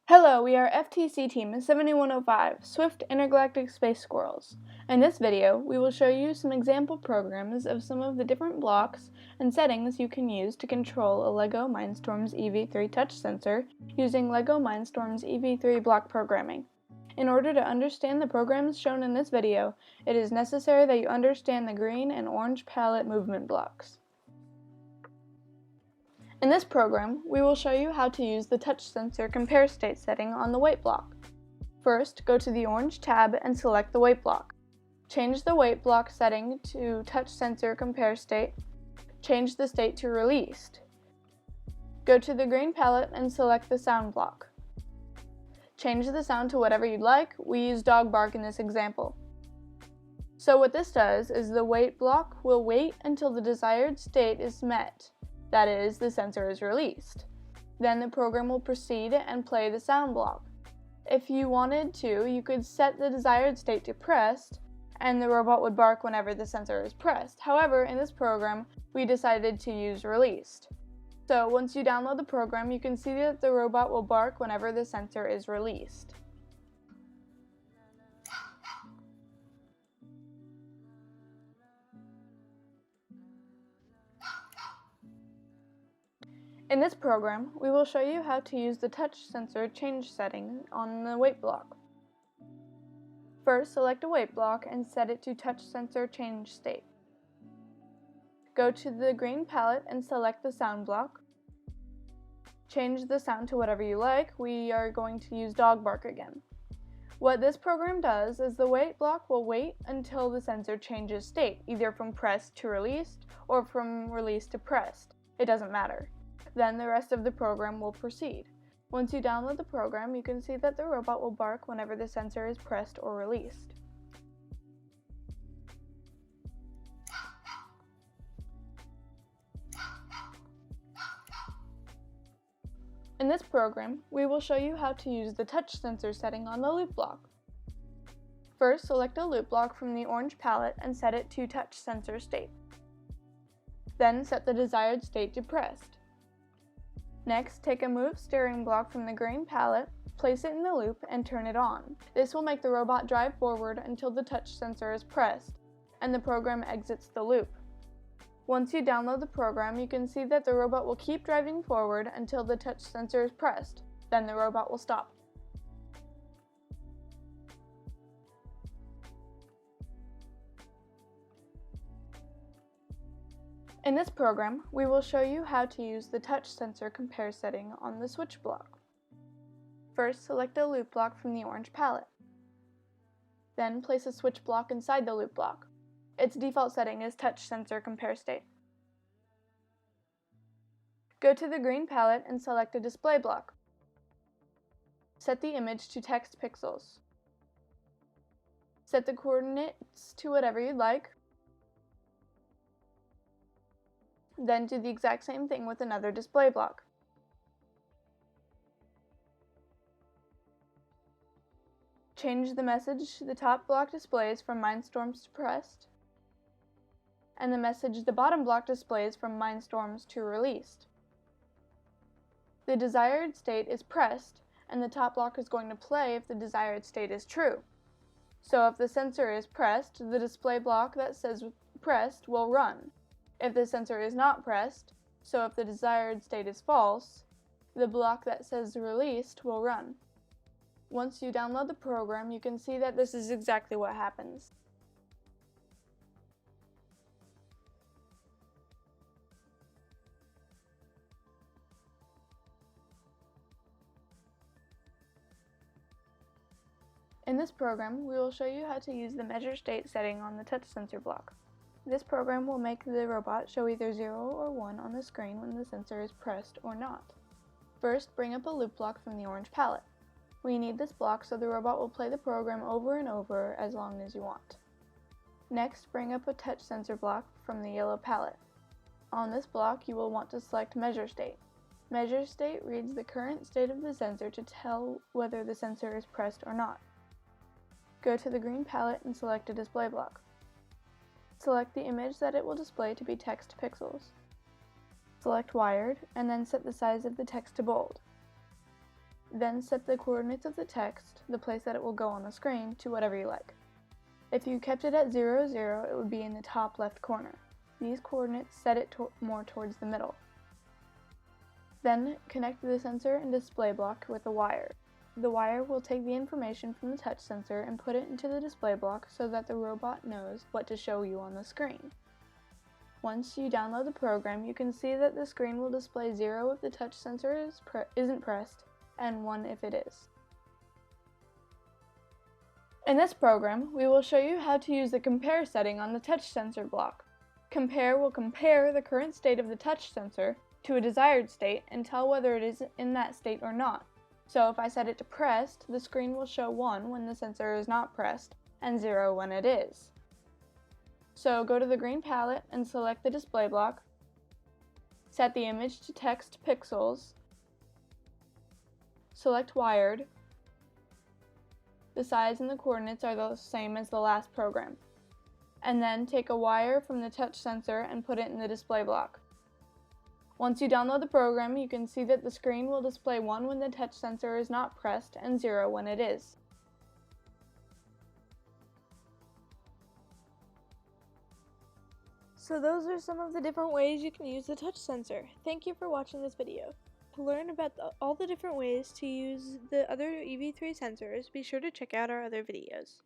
Hello, we are FTC Team 7105, Swift Intergalactic Space Squirrels. In this video, we will show you some example programs of some of the different blocks and settings you can use to control a LEGO Mindstorms EV3 touch sensor using LEGO Mindstorms EV3 block programming. In order to understand the programs shown in this video, it is necessary that you understand the green and orange palette movement blocks. In this program, we will show you how to use the touch sensor compare state setting on the weight block. First, go to the orange tab and select the weight block. Change the weight block setting to touch sensor compare state. Change the state to released. Go to the green palette and select the sound block. Change the sound to whatever you'd like. We use dog bark in this example. So what this does is the weight block will wait until the desired state is met. That is, the sensor is released. Then the program will proceed and play the sound block. If you wanted to, you could set the desired state to pressed, and the robot would bark whenever the sensor is pressed. However, in this program, we decided to use released. So once you download the program, you can see that the robot will bark whenever the sensor is released. In this program, we will show you how to use the touch sensor change setting on the weight block. First, select a weight block and set it to touch sensor change state. Go to the green palette and select the sound block. Change the sound to whatever you like. We are going to use dog bark again. What this program does is the weight block will wait until the sensor changes state, either from pressed to released or from released to pressed. It doesn't matter. Then the rest of the program will proceed. Once you download the program, you can see that the robot will bark whenever the sensor is pressed or released. In this program, we will show you how to use the touch sensor setting on the loop block. First, select a loop block from the orange palette and set it to touch sensor state. Then set the desired state to pressed. Next, take a move steering block from the green palette, place it in the loop, and turn it on. This will make the robot drive forward until the touch sensor is pressed, and the program exits the loop. Once you download the program, you can see that the robot will keep driving forward until the touch sensor is pressed. Then the robot will stop. In this program, we will show you how to use the touch sensor compare setting on the switch block. First, select a loop block from the orange palette. Then place a switch block inside the loop block. Its default setting is touch sensor compare state. Go to the green palette and select a display block. Set the image to text pixels. Set the coordinates to whatever you'd like. Then do the exact same thing with another display block. Change the message the top block displays from Mindstorms to pressed, and the message the bottom block displays from Mindstorms to released. The desired state is pressed, and the top block is going to play if the desired state is true. So if the sensor is pressed, the display block that says pressed will run. If the sensor is not pressed, so if the desired state is false, the block that says released will run. Once you download the program, you can see that this is exactly what happens. In this program, we will show you how to use the measure state setting on the touch sensor block. This program will make the robot show either 0 or 1 on the screen when the sensor is pressed or not. First, bring up a loop block from the orange palette. We need this block so the robot will play the program over and over as long as you want. Next, bring up a touch sensor block from the yellow palette. On this block, you will want to select measure state. Measure state reads the current state of the sensor to tell whether the sensor is pressed or not. Go to the green palette and select a display block. Select the image that it will display to be text pixels. Select wired, and then set the size of the text to bold. Then set the coordinates of the text, the place that it will go on the screen, to whatever you like. If you kept it at 0, 0, it would be in the top left corner. These coordinates set it more towards the middle. Then connect the sensor and display block with a wire. The wire will take the information from the touch sensor and put it into the display block so that the robot knows what to show you on the screen. Once you download the program, you can see that the screen will display 0 if the touch sensor isn't pressed, and 1 if it is. In this program, we will show you how to use the compare setting on the touch sensor block. Compare will compare the current state of the touch sensor to a desired state and tell whether it is in that state or not. So if I set it to pressed, the screen will show 1 when the sensor is not pressed and 0 when it is. So go to the green palette and select the display block. Set the image to text pixels. Select wired. The size and the coordinates are the same as the last program. And then take a wire from the touch sensor and put it in the display block. Once you download the program, you can see that the screen will display 1 when the touch sensor is not pressed and 0 when it is. So those are some of the different ways you can use the touch sensor. Thank you for watching this video. To learn about all the different ways to use the other EV3 sensors, be sure to check out our other videos.